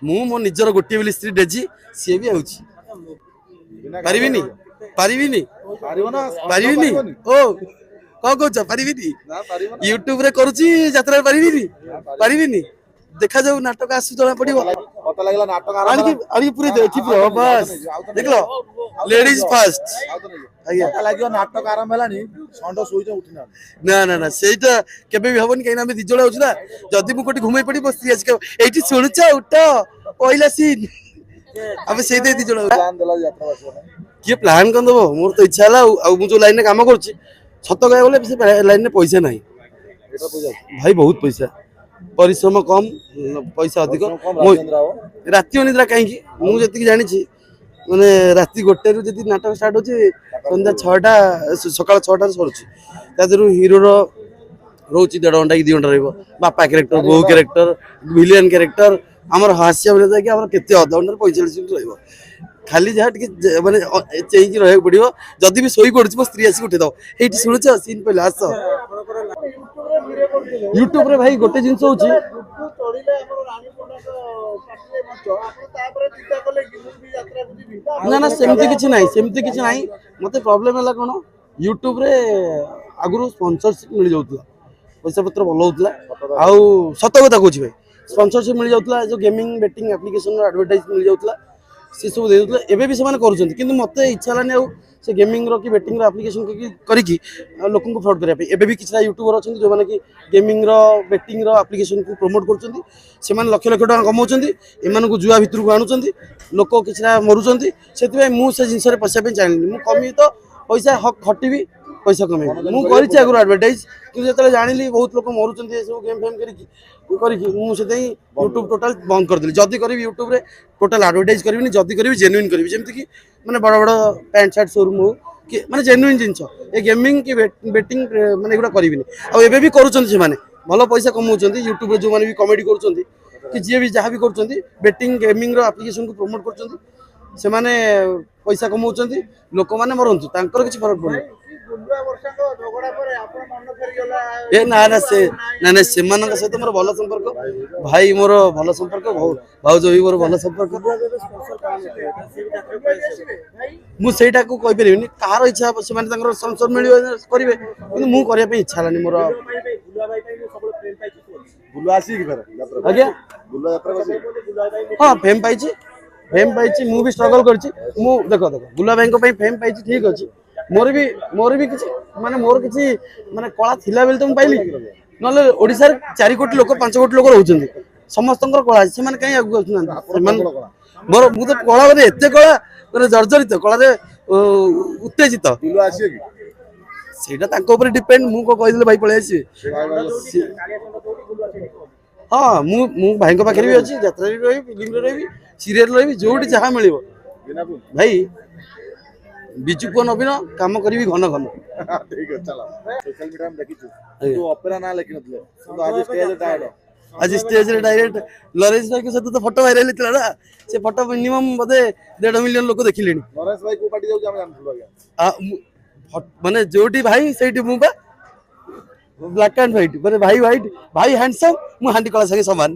ମୁଁ ମୋ ନିଜର ଗୋଟିଏ ବୋଲି ସ୍ତ୍ରୀ ଡେଜି ସିଏ ବି ଆଉଛି ପାରିବିନି ପାରିବିନି ପାରିବିନି ଓ କଣ କହୁଛ ପାରିବିନି ୟୁଟ୍ୟୁବ ରେ କରୁଛି ଯାତ୍ରାରେ ପାରିବିନି ପାରିବିନି ଦେଖାଯାଉ ନାଟକ ଆସୁ ଜଣା ପଡିବ ଆଣିକି ପୁରୀ ଏଠି ବାସ୍ ଦେଖିଲ ଲେଡିଜ ଫାଷ୍ଟ ଲାଗିବ ନାଟକ ଆରମ୍ଭ ହେଲାଣି ଷଣ୍ଢ ଶୋଇଛ ଉଠି ନା ନା ନା ସେଇଟା କେବେ ବି ହବନି କାହିଁକି ଆମେ ଦି ଜଣ ଅଛୁ ନା ଯଦି ମୁଁ କୋଉଠି ଘୁମେଇ ପଡି ମୋ ସ୍ତ୍ରୀ ଆସି ଏଇଠି ଶୁଣୁଛ ଉଠ ପହିଲା ସିନ୍ ଆମେ ସେଇଥିପାଇଁ ଦି ଜଣ କିଏ ପ୍ଲାନ୍ କଣ ଦବ ମୋର ତ ଇଚ୍ଛା ହେଲା ଆଉ ମୁଁ ଯୋଉ ଲାଇନରେ କାମ କରୁଛି ସତ କହିବାକୁ ଗଲେ ସେ ଲାଇନରେ ପଇସା ନାହିଁ ଭାଇ ବହୁତ ପଇସା ପରିଶ୍ରମ କମ ପଇସା ଅଧିକ ରାତି ଅନିଦ୍ରା କାହିଁକି ମୁଁ ଯେତିକି ଜାଣିଛି ମାନେ ରାତି 1ଟାରୁ ଯଦି ନାଟକ ଷ୍ଟାର୍ଟ ହଉଛି ସନ୍ଧ୍ୟା 6ଟା ସକାଳ 6ଟାରେ ସରୁଛି ତା ଦେହରୁ ହିରୋର ରହୁଛି 1.5 ଘଣ୍ଟା କି 2 ଘଣ୍ଟା ରହିବ ବାପା କ୍ୟାରେକ୍ଟର ବୋହୁ କ୍ୟାରେକ୍ଟର ଭିଲିଆନ କ୍ୟାରେକ୍ଟର ଆମର ହାସ୍ୟ ଅଭିନେତା କି ଆମର କେତେ ଅଧଘଣ୍ଟାରେ 45 ମିନିଟ୍ ରହିବ ଖାଲି ଯାହା ଟିକେ ମାନେ ଚେଇଁକି ରହିବାକୁ ପଡିବ ଯଦି ବି ଶୋଇ ପଡୁଛି ମୋ ସ୍ତ୍ରୀ ଆସିକି ଉଠେଇଦବ ଏଇଠି ଶୁଣୁଛ ସିନ୍ ପଇଲା ଆସ ୟୁଟ୍ୟୁବରେ ଭାଇ ଗୋଟେ ଜିନିଷ ହଉଛି ନା ନା ସେମିତି କିଛି ନାହିଁ ମତେ ପ୍ରୋବ୍ଲେମ ହେଲା କଣ ୟୁଟ୍ୟୁବରେ ଆଗରୁ ସ୍ପନ୍ସରସିପ୍ ମିଳିଯାଉଥିଲା ପଇସା ପତ୍ର ଭଲ ହଉଥିଲା ଆଉ ସତ କଥା କହୁଛି ଭାଇ ସ୍ପନ୍ସରସିପ୍ ମିଳିଯାଉଥିଲା ଯୋଉ ଗେମିଂ ବେଟିଂ ଆପ୍ଲିକେସନର ଆଡଭର୍ଟାଇଜ ମିଳିଯାଉଥିଲା ସେ ସବୁ ଦେଇଦେଉଥିଲା ଏବେ ବି ସେମାନେ କରୁଛନ୍ତି କିନ୍ତୁ ମତେ ଇଚ୍ଛା ହେଲାନି ଆଉ ସେ ଗେମିଂର କି ବେଟିଂର ଆପ୍ଲିକେସନ କରିକି ଲୋକଙ୍କୁ ଫ୍ରଡ୍ କରିବା ପାଇଁ ଏବେ ବି କିଛିଟା ୟୁଟ୍ୟୁବର ଅଛନ୍ତି ଯେଉଁମାନେ କି ଗେମିଂର ବେଟିଂର ଆପ୍ଲିକେସନକୁ ପ୍ରମୋଟ କରୁଛନ୍ତି ସେମାନେ ଲକ୍ଷ ଲକ୍ଷ ଟଙ୍କା କମାଉଛନ୍ତି ଏମାନଙ୍କୁ ଜୁଆ ଭିତରକୁ ଆଣୁଛନ୍ତି ଲୋକ କିଛିଟା ମରୁଛନ୍ତି ସେଥିପାଇଁ ମୁଁ ସେ ଜିନିଷରେ ପଶିବା ପାଇଁ ଚାହିଁଲିନି ମୁଁ କମି ତ ପଇସା ଖଟିବି ପଇସା କମେଇବି ମୁଁ କରିଛି ଆଗରୁ ଆଡଭର୍ଟାଇଜ କିନ୍ତୁ ଯେତେବେଳେ ଜାଣିଲି ବହୁତ ଲୋକ ମରୁଛନ୍ତି ଏସବୁ ଗେମ୍ ଫେମ୍ କରିକି ମୁଁ ସେଥିପାଇଁ ୟୁଟ୍ୟୁବ ଟୋଟାଲ ବନ୍ଦ କରିଦେଲି ଯଦି କରିବି ୟୁଟ୍ୟୁବରେ ଟୋଟାଲ ଆଡଭର୍ଟାଇଜ କରିବିନି ଯଦି କରିବି ଜେନୁଇନ୍ କରିବି ଯେମିତିକି ମାନେ ବଡ଼ ବଡ଼ ପ୍ୟାଣ୍ଟ ସାର୍ଟ ସୋରୁମ୍ ହଉ କି ମାନେ ଜେନୁଇନ୍ ଜିନିଷ ଏ ଗେମିଂ କି ବେଟିଂ ମାନେ ଏଗୁଡ଼ା କରିବିନି ଆଉ ଏବେ ବି କରୁଛନ୍ତି ସେମାନେ ଭଲ ପଇସା କମାଉଛନ୍ତି ୟୁଟ୍ୟୁବରେ ଯେଉଁମାନେ ବି କମେଡି କରୁଛନ୍ତି କି ଯିଏ ବି ଯାହା ବି କରୁଛନ୍ତି ବେଟିଂ ଗେମିଂର ଆପ୍ଲିକେସନକୁ ପ୍ରମୋଟ କରୁଛନ୍ତି ସେମାନେ ପଇସା କମାଉଛନ୍ତି ଲୋକମାନେ ମରନ୍ତୁ ତାଙ୍କର କିଛି ଫରକ ପଡୁନି ଏ ନା ନା ସେ ନା ସେମାନଙ୍କ ସହିତ ମୋର ଭଲ ସମ୍ପର୍କ ଭାଇ ମୋର ଭଲ ସମ୍ପର୍କ ଭାଉଜ ବି ମୋର ଭଲ ସମ୍ପର୍କ ମୁଁ ସେଇଟାକୁ କହିପାରିବିନି କାହାର ଇଚ୍ଛା ହବ ସେମାନେ ତାଙ୍କର ସ୍ପନ୍ସର ମିଳିବ କରିବେ କିନ୍ତୁ ମୁଁ କରିବା ପାଇଁ ଇଚ୍ଛା ହେଲାନି ମୋର ଆଜ୍ଞା ହଁ ଫେମ୍ ପାଇଛି ମୁଁ ବି ଷ୍ଟ୍ରଗଲ କରିଛି ମୁଁ ଦେଖ ବୁଲା ଭାଇଙ୍କ ପାଇଁ ଫେମ୍ ପାଇଛି ଠିକ ଅଛି ମୋର ବି କିଛି ମାନେ ମୋର କିଛି ମାନେ କଳା ଥିଲା ବୋଲି ତ ମୁଁ ପାଇଲି ନହେଲେ ଓଡିଶାରେ 4 କୋଟି ଲୋକ 5 କୋଟି ଲୋକ ରହୁଛନ୍ତି ସମସ୍ତଙ୍କର କଳା ଅଛି ସେମାନେ କାହିଁ ଆଗକୁ ଆସୁନାହାନ୍ତି ସେମାନେ ମୋର ମୁଁ ତ କଳା ମାନେ ଏତେ କଳା ମାନେ ଜର୍ଜରିତ କଳାରେ ଉତ୍ତେଜିତ ସେଇଟା ତାଙ୍କ ଉପରେ ଡିପେଣ୍ଡ ମୁଁ କଣ କହିଦେଲେ ଭାଇ ପଳେଇ ଆସିବେ ହଁ ମୁଁ ଭାଇଙ୍କ ପାଖରେ ବି ଅଛି ଯାତ୍ରାରେ ବି ରହିବି ଫିଲ୍ମରେ ରହିବି ସିରିଏଲରେ ରହିବି ଯୋଉଠି ଯାହା ମିଳିବ ଭାଇ ବିଜୁ ପୁଅ ନବୀନ କାମ କରିବି ଘନ ଘନ ଆଜି ଷ୍ଟେଜରେ ଡାଇରେକ୍ଟ ଲରେନ୍ସ ଭାଇଙ୍କ ସହିତ ତ ଫଟୋ ଭାଇରାଲ ହେଇଥିଲା ନା ସେ ଫଟୋ ମିନିମମ୍ ବୋଧେ 1.5 ମିଲିୟନ ଲୋକ ଦେଖିଲେଣି ମାନେ ଯୋଉଠି ଭାଇ ସେଇଠି ମୁଁ ବା ବ୍ଲାକ୍ ଆଣ୍ଡ ହ୍ୱାଇଟ୍ ମାନେ ଭାଇ ହ୍ୱାଇଟ୍ ଭାଇ ହ୍ୟାଣ୍ଡସମ୍ ମୁଁ ହାଣ୍ଡି କଳା ସାଙ୍ଗେ ସମାନ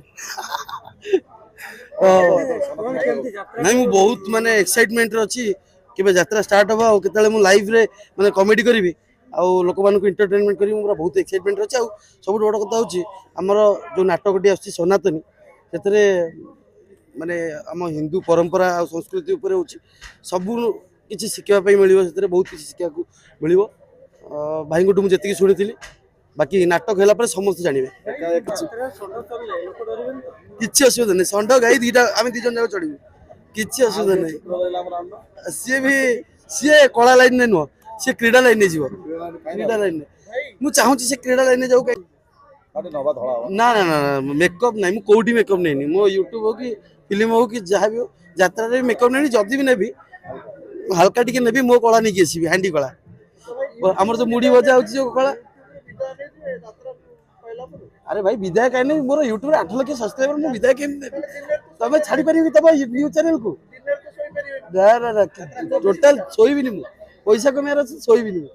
ନାଇଁ ମୁଁ ବହୁତ ମାନେ ଏକ୍ସାଇଟମେଣ୍ଟରେ ଅଛି କେବେ ଯାତ୍ରା ଷ୍ଟାର୍ଟ ହବ ଆଉ କେତେବେଳେ ମୁଁ ଲାଇଭରେ ମାନେ କମେଡି କରିବି ଆଉ ଲୋକମାନଙ୍କୁ ଏଣ୍ଟରଟେନମେଣ୍ଟ କରିବି ମୁଁ ବହୁତ ଏକ୍ସାଇଟମେଣ୍ଟ ଅଛି ଆଉ ସବୁଠୁ ବଡ଼ କଥା ହେଉଛି ଆମର ଯେଉଁ ନାଟକଟି ଆସୁଛି ସନାତନୀ ସେଥିରେ ମାନେ ଆମ ହିନ୍ଦୁ ପରମ୍ପରା ଆଉ ସଂସ୍କୃତି ଉପରେ ହେଉଛି ସବୁ କିଛି ଶିଖିବା ପାଇଁ ମିଳିବ ସେଥିରେ ବହୁତ କିଛି ଶିଖିବାକୁ ମିଳିବ ଭାଇଙ୍କଠୁ ମୁଁ ଯେତିକି ଶୁଣିଥିଲି ବାକି ନାଟକ ହେଲା ପରେ ସମସ୍ତେ ଜାଣିବେ କିଛି ଅସୁବିଧା ନାହିଁ ଷଣ୍ଢ ଗାଈ ଦିଟା ଆମେ 2 ଜଣ ଯାକ ଚଢିବୁ କିଛି ଅସୁବିଧା ନାହିଁ ସିଏ କଳା ଲାଇନରେ ନୁହଁ ସିଏ କ୍ରୀଡ଼ା ଲାଇନରେ ଯିବ କ୍ରୀଡ଼ା ଲାଇନରେ ମୁଁ ଚାହୁଁଛି ସେ କ୍ରୀଡ଼ା ଲାଇନରେ ଯାଉ ନା ନା ନା ମେକଅପ୍ ନାହିଁ ମୁଁ କୋଉଠି ମେକଅପ୍ ନେଇନି ମୋ ୟୁଟ୍ୟୁବ ହଉ କି ଫିଲ୍ମ ହଉ କି ଯାହା ବି ହଉ ଯାତ୍ରାରେ ବି ମେକଅପ୍ ନେଇନି ଯଦି ବି ନେବି ହାଲକା ଟିକେ ନେବି ମୋ କଳା ନେଇକି ଆସିବି ହାଣ୍ଡି କଳା ଆମର ଯୋଉ ମୁଢି ଭଜା ହଉଛି ଯୋଉ କଳା ଆରେ ଭାଇ ବିଦାୟ କାହିଁ ନେବି ମୋର ୟୁଟ୍ୟୁବରେ 8 ଲକ୍ଷ ସବସ୍କ୍ରାଇବର ମୁଁ ବିଦାୟ କେମିତି ନେବି ତମେ ଛାଡି ପାରିବି ତମ ନ୍ୟୁଜ ଚ୍ୟାନେଲକୁ ନା ଟୋଟାଲ ଶୋଇବିନି ମୁଁ ପଇସା କମେଇବାର ଅଛି ଶୋଇବିନି ମୁଁ